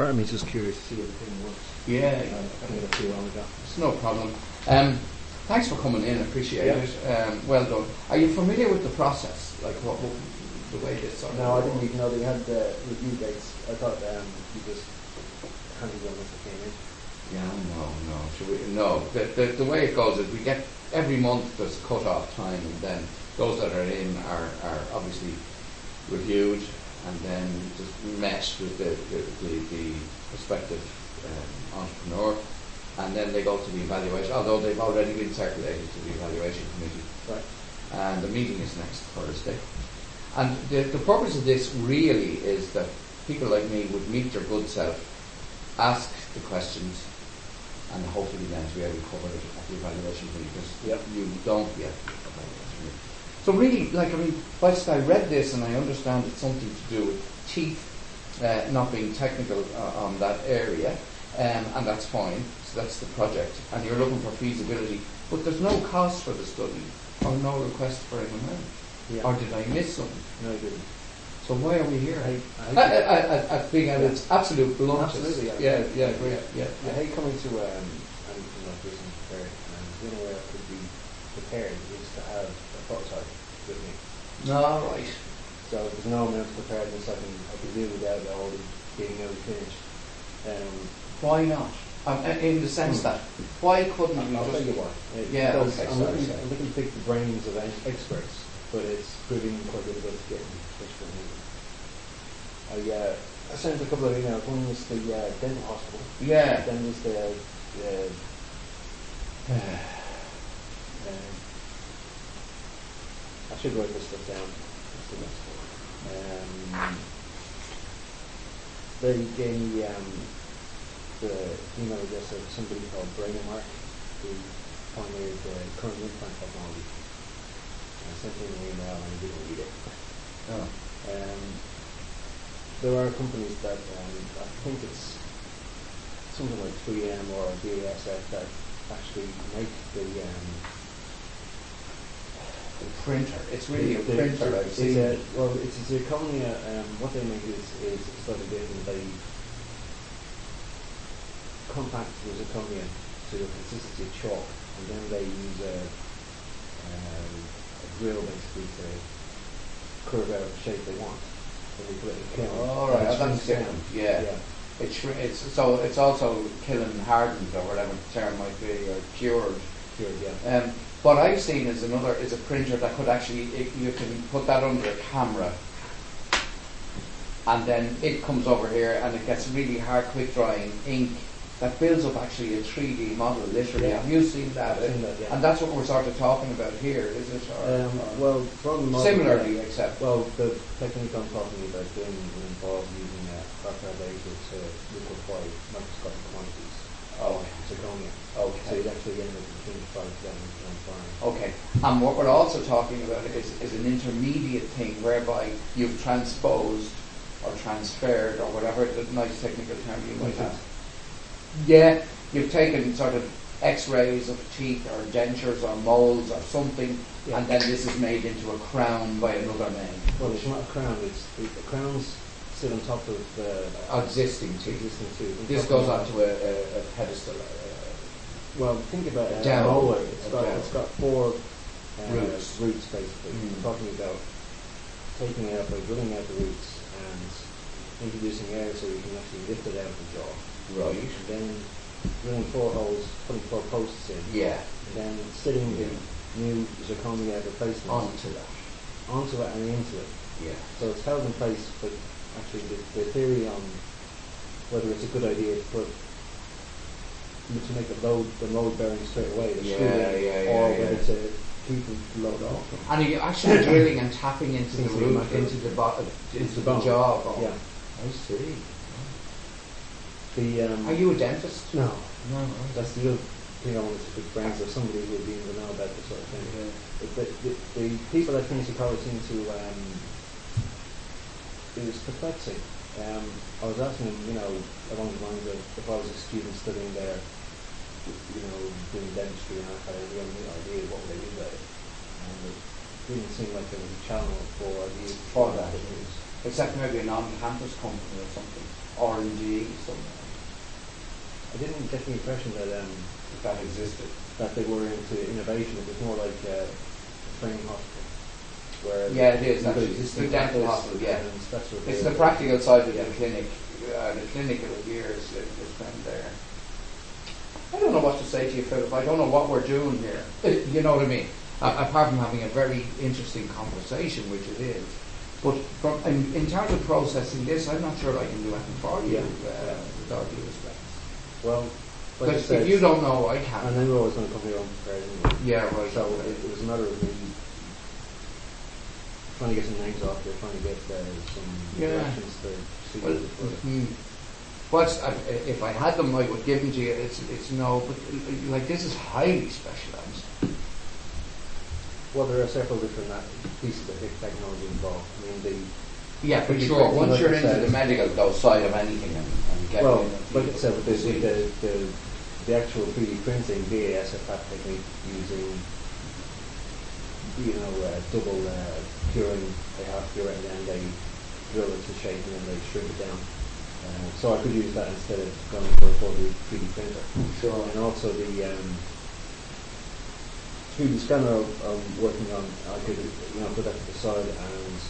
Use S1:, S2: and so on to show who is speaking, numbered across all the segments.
S1: part of me is just curious to see if the thing works.
S2: Yeah,
S1: I think it'll feel wrong with that.
S2: it's no problem. Thanks for coming in, appreciate it. Well done. Are you familiar with the process? Like the way this sort of
S1: No, I didn't even know they had the review dates. I thought you just handed them as they came in.
S2: Yeah, no. No, the way it goes is we get every month there's a cut-off time, and then those that are in are obviously reviewed and then just meshed with the prospective entrepreneur, and then they go to the evaluation, although they've already been circulated to the evaluation committee.
S1: Right.
S2: And the meeting is next Thursday. And the purpose of this really is that people like me would meet your good self, ask the questions, and hopefully then to be able to cover it at the evaluation committee, because you don't yet. So really, whilst I read this and I understand it's something to do with teeth, not being technical on that area, and that's fine, so that's the project, and you're looking for feasibility, but there's no cost for the study, or no request for an amount. Yeah. Or did I miss something?
S1: No, you didn't.
S2: So why are we here? At being at its absolute bluntest.
S1: Absolutely,
S2: yeah.
S1: I hate coming to anything like this unprepared, and the only way I could be prepared is to have a prototype with me.
S2: No, right.
S1: So if there's no amount of preparedness, I can do without it already being nearly finished.
S2: Why not? In the sense that, why couldn't we
S1: I'll
S2: just...
S1: tell you why. I'm looking to pick the brains of experts, but it's proving quite difficult to get in touch with me. I sent a couple of emails. One was the dental hospital.
S2: Yeah.
S1: Then was the I should write this stuff down. That's the next one. They gave me the email address of somebody called Mark, who pioneered the current implant technology. I sent him an email and he didn't read it.
S2: Oh.
S1: There are companies that I think it's something like 3M or BASF that actually make the
S2: printer. It's really a printer.
S1: It's a zirconia. What they make is slightly different. They compact the zirconia to the consistency of chalk, and then they use a drill basically to curve out the shape they want. So they put it in a kiln.
S2: Oh, right, that's different. Yeah. It's also kiln hardened or whatever the term might be, or cured.
S1: Cured, yeah.
S2: What I've seen is a printer that could actually, you can put that under a camera, and then it comes over here and it gets really hard, quick drying ink that builds up actually a 3D model, literally.
S1: Yeah.
S2: Have you seen that?
S1: I've seen that, yeah.
S2: And that's what we're sort of talking about here, is it?
S1: Well, from the
S2: similarly, except.
S1: Well, the technique I'm talking about doing will involve using a copper laser to liquefy microscopic quantities of zirconia.
S2: Okay.
S1: So you'd actually end up between 5 to 7 grams fine.
S2: Okay. And what we're also talking about is an intermediate thing whereby you've transposed or transferred or whatever the nice technical term you might have. Yeah, you've taken sort of X-rays of teeth or dentures or molds or something, and then this is made into a crown by another man.
S1: Well, it's not a crown. It's the crowns sit on top of the
S2: existing teeth. This goes onto a pedestal.
S1: Well, think about it.
S2: Down.
S1: It's got 4
S2: roots
S1: basically. We're talking about taking it out by drilling out the roots and introducing air so you can actually lift it out of the jaw.
S2: Right.
S1: And then drilling 4 holes, putting 4 posts in.
S2: Yeah.
S1: And then sitting the new zirconia replacement
S2: onto it
S1: and into it.
S2: Yeah.
S1: So it's held in place, but actually the theory on whether it's a good idea to make the load bearing straight away, or whether to keep the load off.
S2: And are you actually drilling and tapping into the root, into the jaw bone?
S1: Yeah.
S2: I see.
S1: Are
S2: you a dentist?
S1: No.
S2: That's
S1: the other thing I wanted to pick brains of somebody who would be in the know about this sort of thing. Yeah. The people at Trinity College seem to it was perplexing. I was asking them, along the lines of if I was a student studying there, doing dentistry, and I had any idea what would they do about it. And it didn't seem like there was a channel for ideas
S2: for that. Except maybe a non-campus company or something. R&D somewhere
S1: I didn't get the impression that
S2: that existed.
S1: that they were into innovation. It was more like a training hospital. Where
S2: Yeah, it is
S1: you've got
S2: actually. It's the
S1: existing
S2: dental
S1: practice
S2: hospital, yeah.
S1: and that's what
S2: It's
S1: they-
S2: the practical side of
S1: Yeah.
S2: the clinic. The clinical years is spent there. I don't know what to say to you, Philip. I don't know what we're doing here. You know what I mean? Apart from having a very interesting conversation, which it is. But in terms of processing this, I'm not sure I can do anything for you, with all due respect.
S1: Well, like I
S2: Because
S1: said,
S2: if you don't know, I
S1: and
S2: can't.
S1: then we're always going to come here unprepared anyway.
S2: Yeah, right.
S1: So it was a matter of me trying to get some names off there, trying to get some
S2: Yeah.
S1: directions to see
S2: Well, if I had them, I would give them to you. It's no, but like this is highly specialised.
S1: Well, there are several different pieces of technology involved. I mean,
S2: Yeah, for
S1: But
S2: sure.
S1: like
S2: Once
S1: I
S2: you're into
S1: said-
S2: the medical side of anything and getting
S1: well,
S2: into
S1: like I said, with
S2: disease.
S1: the actual 3D printing, BASF technique using, double curing, they have cure it and then they drill it to shape and then they shrink it down. So I could use that instead of going for a full 3D printer.
S2: Sure.
S1: And also the 3D scanner I'm working on, I could put that to the side and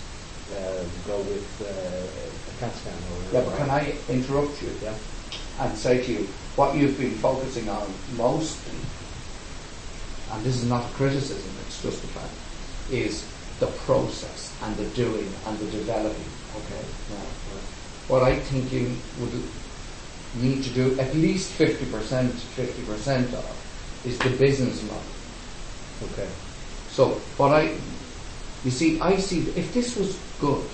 S1: go with a CAT scan or
S2: Yeah, but can I interrupt you?
S1: Yeah.
S2: And say to you, what you've been focusing on mostly, and this is not a criticism, it's just a fact, is the process and the doing and the developing. Okay.
S1: Right.
S2: What I think you would need to do at least 50% of is the business model.
S1: Okay.
S2: So I see if this was good,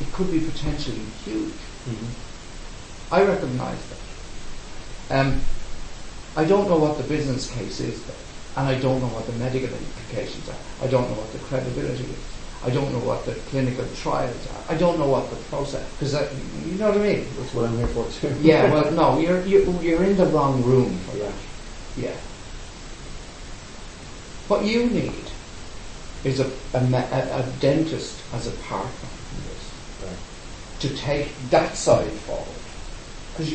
S2: it could be potentially huge.
S1: Mm-hmm.
S2: I recognise that. I don't know what the business case is, though, and I don't know what the medical implications are. I don't know what the credibility is. I don't know what the clinical trials are. I don't know what the process, because you know what I mean.
S1: That's what I'm here for too.
S2: Yeah, well, no, you're in the wrong room for
S1: Yeah.
S2: that. Yeah. What you need is a dentist as a partner in this,
S1: Right.
S2: to take that side forward. Because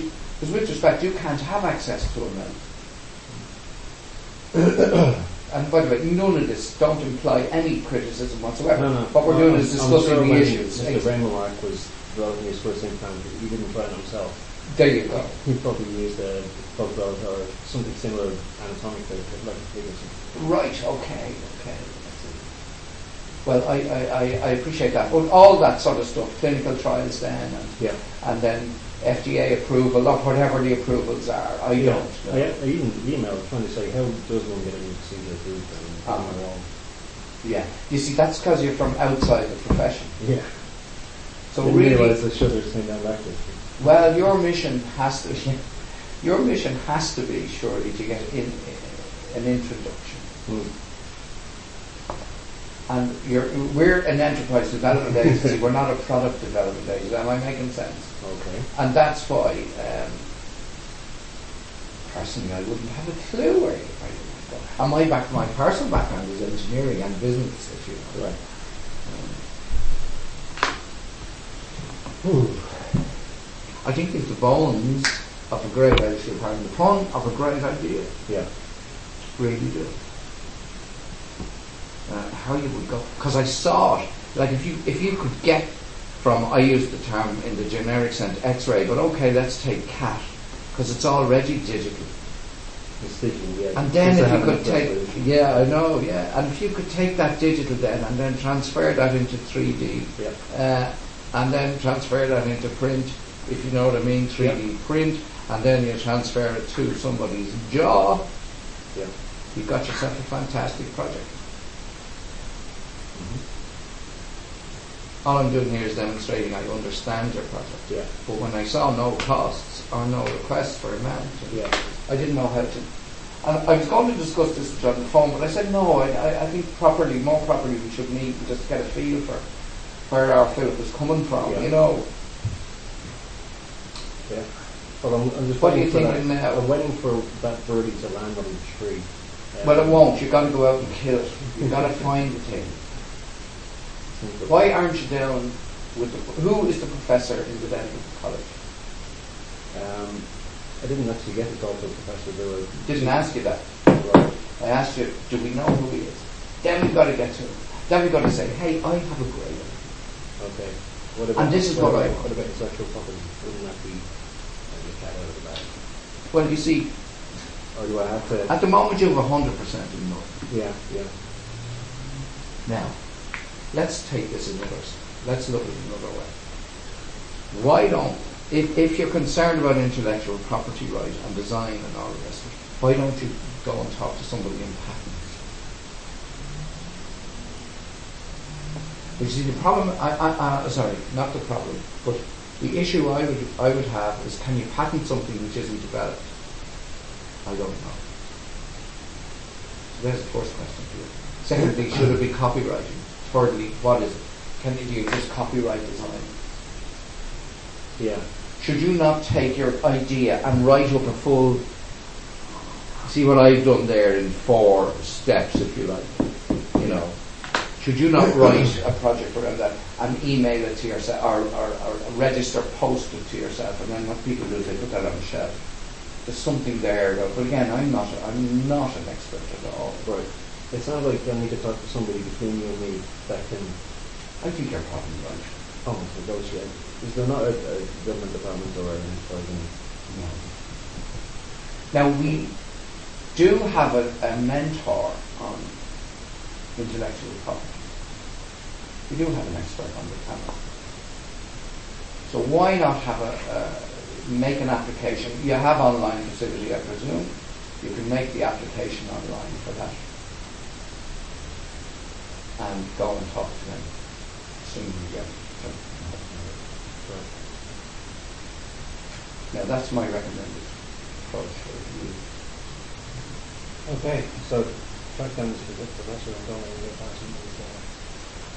S2: with respect, you can't have access to a medical. And by the way, none of this don't imply any criticism whatsoever.
S1: No.
S2: What we're doing is
S1: I'm
S2: discussing
S1: sure
S2: the
S1: when
S2: issues.
S1: Mr. Brainmark was developing his first implant, he didn't try it himself.
S2: There you go.
S1: He probably used a plug rod or something similar anatomically, like a figure.
S2: Right, okay. Well, I appreciate that. But all that sort of stuff, clinical trials then, and then FDA approval, or whatever the approvals are, I don't know.
S1: I even emailed trying to say, how does one get a new procedure approved?
S2: Yeah. You see, that's because you're from outside the profession.
S1: Yeah.
S2: So
S1: Didn't
S2: really,
S1: realise the shutters came down like this.
S2: well, your mission has to be surely to get an introduction. And we're an enterprise development agency. We're not a product development agency. Am I making sense?
S1: Okay.
S2: And that's why, personally, I wouldn't have a clue where you might go. And my personal background is engineering and business, if you know.
S1: Right.
S2: I think it's the bones of a great idea, pardon the pun, of a great idea.
S1: Yeah.
S2: Really do. How you would go, because I saw it. Like if you could get from, I use the term in the generic sense, X-ray, but okay, let's take CAT, because it's already digital.
S1: It's digital, yeah.
S2: And then
S1: Since I
S2: if you
S1: haven't
S2: could take,
S1: resolution.
S2: yeah, I know, yeah, and if you could take that digital then and then transfer that into 3D,
S1: Yeah.
S2: and then transfer that into print, if you know what I mean, 3D print, and then you transfer it to somebody's jaw,
S1: Yeah.
S2: you've got yourself a fantastic project. All I'm doing here is demonstrating I understand your project.
S1: Yeah.
S2: But when I saw no costs or no requests for amount,
S1: Yeah.
S2: I didn't know how to. And I was going to discuss this with you on the phone, but I said no. I think more properly, we should meet and just get a feel for where our Philip is coming from.
S1: Yeah.
S2: You know.
S1: Yeah. Well, I'm just
S2: What are you
S1: waiting for
S2: thinking
S1: that.
S2: now?
S1: I'm waiting for that birdie to land on the tree.
S2: Well, it won't. You've got to go out and kill it. You've got to find the thing. Why aren't you down with who is the professor in the dental college?
S1: I didn't actually get to talk to Professor Dewar.
S2: Didn't ask you that.
S1: Right.
S2: I asked you, do we know who he is? Then we've got to get to him. Then we've got to say, hey, I have a great idea.
S1: Okay. What about,
S2: And this is what I want.
S1: What about intellectual property? Wouldn't that be like a cat out of the bag?
S2: Well, you see,
S1: Or do I have to?
S2: at the moment you have 100% in nothing.
S1: Yeah, yeah.
S2: Now, let's take this let's look at it another way. Why don't, if you're concerned about intellectual property right and design and all the rest of it, why don't you go and talk to somebody in patents? You see, the problem, sorry, not the problem, but the issue I would have is, can you patent something which isn't developed? I don't know. So there's the first question to you. Secondly, should it be copywriting? Thirdly, what is it? Can you just copyright design?
S1: Yeah.
S2: Should you not take your idea and write up a full, see what I've done there in 4 steps, if you like, you know? Should you not write a project around that and email it to yourself, or register, post it to yourself, and then what people do is they put that on the shelf. There's something there, though. But again, I'm not an expert at all.
S1: Right. It sounds like I need to talk to somebody between you and me that can
S2: I think you're probably right.
S1: almost negotiate. Is there not a government department or an enterprise?
S2: No. Now we do have a mentor on intellectual property. We do have an expert on the panel. So why not have make an application? You have online facility, I presume. You can make the application online for that. And go and talk to them as soon as you get it. Now that's my recommended approach for you.
S1: Okay, so track down this professor and don't get past him.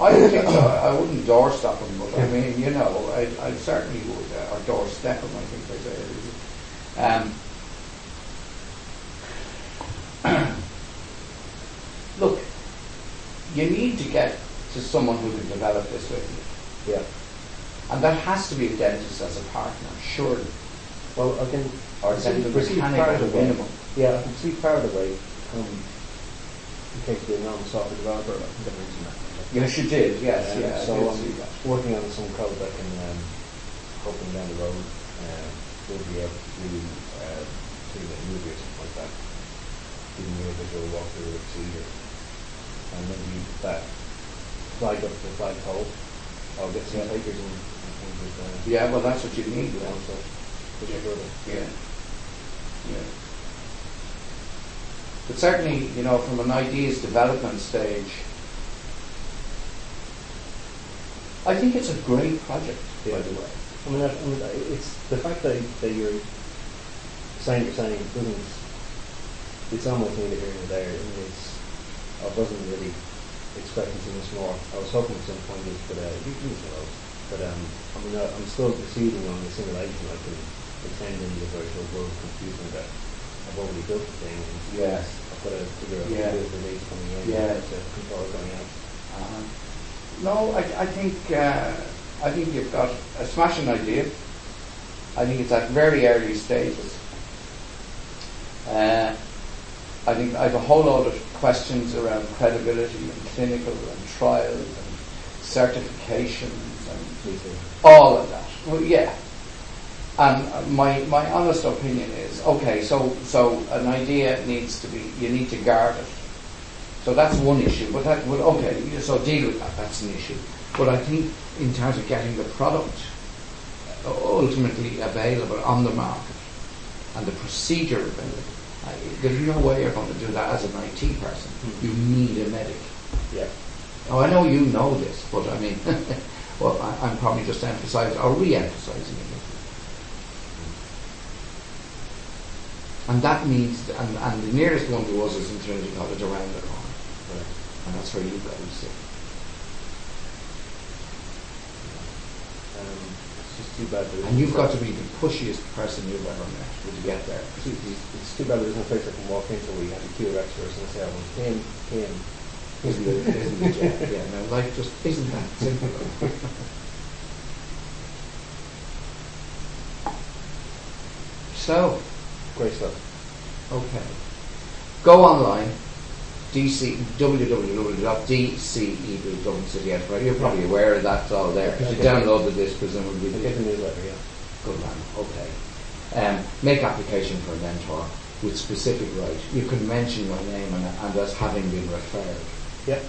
S2: I don't think so. I wouldn't doorstop him, but I mean, you know, I certainly would, or doorstep him, I think they say. Look, you need to get to someone who can develop this with you.
S1: Yeah.
S2: And that has to be a dentist as a partner, surely.
S1: Well, I can
S2: Or a dental
S1: see
S2: mechanic
S1: part
S2: at
S1: of
S2: a
S1: the way.
S2: minimum.
S1: Yeah, I can see part of the way. In case you're not a software developer, I think I mentioned that.
S2: Yes, you did, yes, yeah.
S1: So
S2: I did
S1: I'm
S2: see that.
S1: working on some code that can, hoping down the road, we'll be able to do a movie or something like that, giving you a visual walkthrough of the procedure. And maybe that flag up to the flagpole, I'll get some takers and things with
S2: Yeah, well, that's what you need,
S1: you know, so push it further.
S2: Yeah. Yeah. But certainly, you know, from an ideas development stage, I think it's a great project, by the way.
S1: I mean, it's the fact that you're saying doesn't. It's almost neither here nor there. I mean, I wasn't really expecting too much more. I was hoping at some point you could use those, but I mean, I'm still proceeding on the simulation. I can pretend in the virtual world computing that I've already built the thing. And
S2: Yes.
S1: I've got to figure out
S2: Yeah.
S1: the data coming in,
S2: Yeah.
S1: to control it going out.
S2: No, I think you've got a smashing idea. I think it's at very early stages. I think I have a whole lot of questions around credibility and clinical and trials and certifications and all of that. Well, yeah. And my honest opinion is, okay, so an idea you need to guard it. So that's one issue, but okay, so deal with that, that's an issue. But I think in terms of getting the product ultimately available on the market and the procedure available, there's no way you're going to do that as an IT person. You need a medic.
S1: Yeah.
S2: Now I know you know this, but I mean, well, I'm probably just emphasising or re-emphasising it. And that means, and the nearest one to us is in Trinity College around the corner.
S1: Right.
S2: And that's where you guys sit.
S1: It's just too bad.
S2: And you've got to be the pushiest person you've ever met to get there.
S1: It's too bad there's no place I can walk into where you have a queue of experts and say, I want him.
S2: Isn't it? Yeah, no, life just isn't that simple. So,
S1: Great stuff.
S2: okay. Go online, www.dceb, Dublin City Enterprise. You're probably aware of that's all there. Because you downloaded this, presumably.
S1: I get the newsletter, yeah.
S2: Good man, okay. Make application for a mentor with specific right. You can mention your name and as having been referred.
S1: Yep.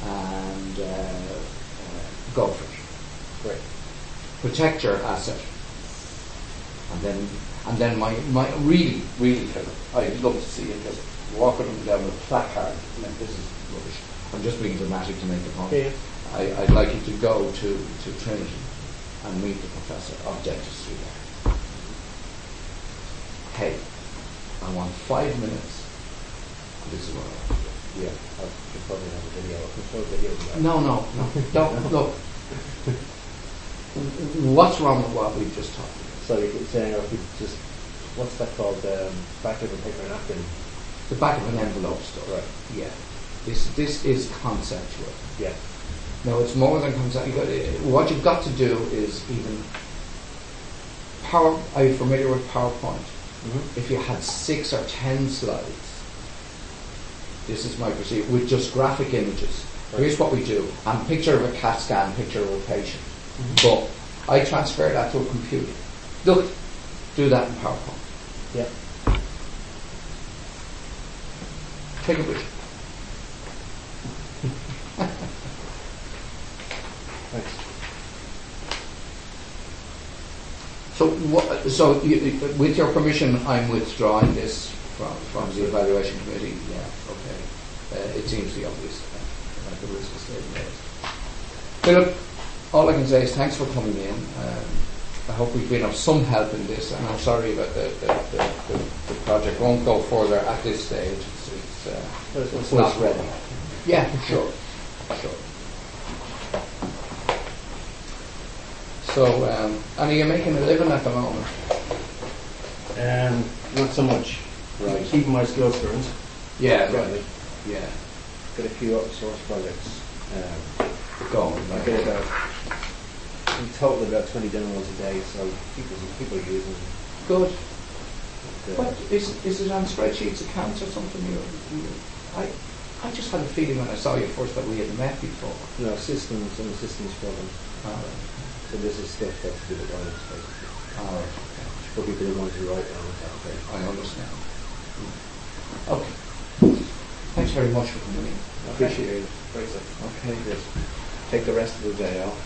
S2: And go for it.
S1: Great.
S2: Protect your asset. And then my really, Philip, I'd love to see you just walking up and down with a placard. This is rubbish. I'm just being dramatic to make the point.
S1: Yeah.
S2: I'd like you to go to Trinity and meet the professor of dentistry there. Hey, I want 5 minutes. This is what I want.
S1: Yeah, I should probably have a video. I can show a video of that.
S2: No. Don't look. What's wrong with what we've just talked about?
S1: So you keep saying, if you just, what's that called? Back of a paper napkin.
S2: The back of an envelope stuff.
S1: Right.
S2: Yeah. This is conceptual.
S1: Yeah.
S2: No, it's more than conceptual. What you've got to do is even are you familiar with PowerPoint?
S1: Mm-hmm.
S2: If you had 6 or 10 slides, this is my procedure, with just graphic images.
S1: Right.
S2: Here's what we do. And picture of a CAT scan, picture of a patient.
S1: Mm-hmm.
S2: But I transfer that to a computer. Look, do that in PowerPoint.
S1: Yeah.
S2: Take a picture.
S1: Thanks.
S2: With your permission, I'm withdrawing this from the evaluation committee. Yeah, okay. It seems the obvious. Like the risk is taken there. Philip, all I can say is thanks for coming in. I hope we've been of some help in this, and I'm sorry that the project won't go further at this stage. It's not ready. Yeah, sure. So, and are you making a living at the moment?
S1: Not so much. Right. Keeping my skills current.
S2: Yeah,
S1: Right.
S2: right. Yeah.
S1: Got a few open source projects.
S2: Going.
S1: I get about, in total, about 20 demos a day, so people are using them.
S2: Good.
S1: And,
S2: What is it on spreadsheets, accounts, or something? I just had a feeling when I saw you first that we had met before.
S1: systems and systems for them.
S2: All right.
S1: So this is stuff that's to do with writing, basically.
S2: All right.
S1: For people who want to write on it.
S2: I understand. Okay. Thanks very much for coming in.
S1: Appreciate it. Great stuff.
S2: Okay.
S1: Take the rest of the day off.